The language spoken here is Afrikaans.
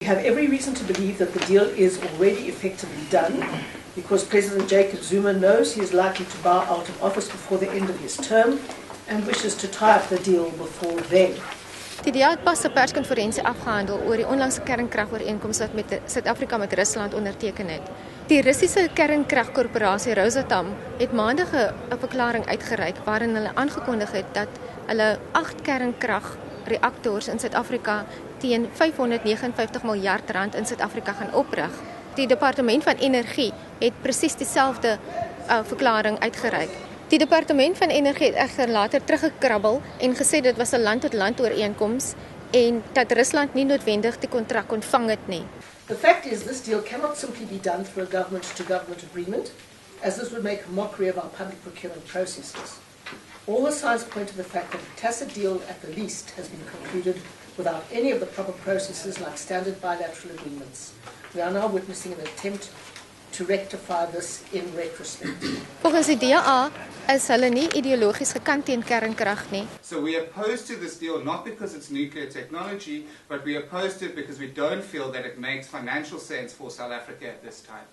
We have every reason to believe that the deal is already effectively done because President Jacob Zuma knows he is likely to bow out of office before the end of his term and wishes to tie up the deal before then. Die DA het pas 'n perskonferensie afgehandel oor die onlangse kernkragooreenkoms wat met Suid-Afrika met Rusland onderteken het. Die Russiese kernkragkorporasie Rosatom het maandag 'n verklaring uitgereik waarin hulle aangekondig het dat hulle 8 kernkragreaktors in Suid-Afrika teen 559 miljard rand in Suid-Afrika gaan oprig. Die Departement van Energie het presies dieselfde verklaring uitgereik. Die Departement van Energie het egter later teruggekrabbel en gesê dit was 'n land-tot-land ooreenkoms en dat Rusland nie noodwendig die kontrak ontvang het nie. The fact is this deal cannot simply be done through a government-to-government agreement, as this would make a mockery of our public procurement processes. All the signs point to the fact that a tacit deal at the least has been concluded without any of the proper processes like standard bilateral agreements. We are now witnessing an attempt to rectify this in retrospect. Volgens die DA is hulle nie ideologies gekant teen kernkrag nie. So we are opposed to this deal not because it's nuclear technology, but we are opposed to it because we don't feel that it makes financial sense for South Africa at this time.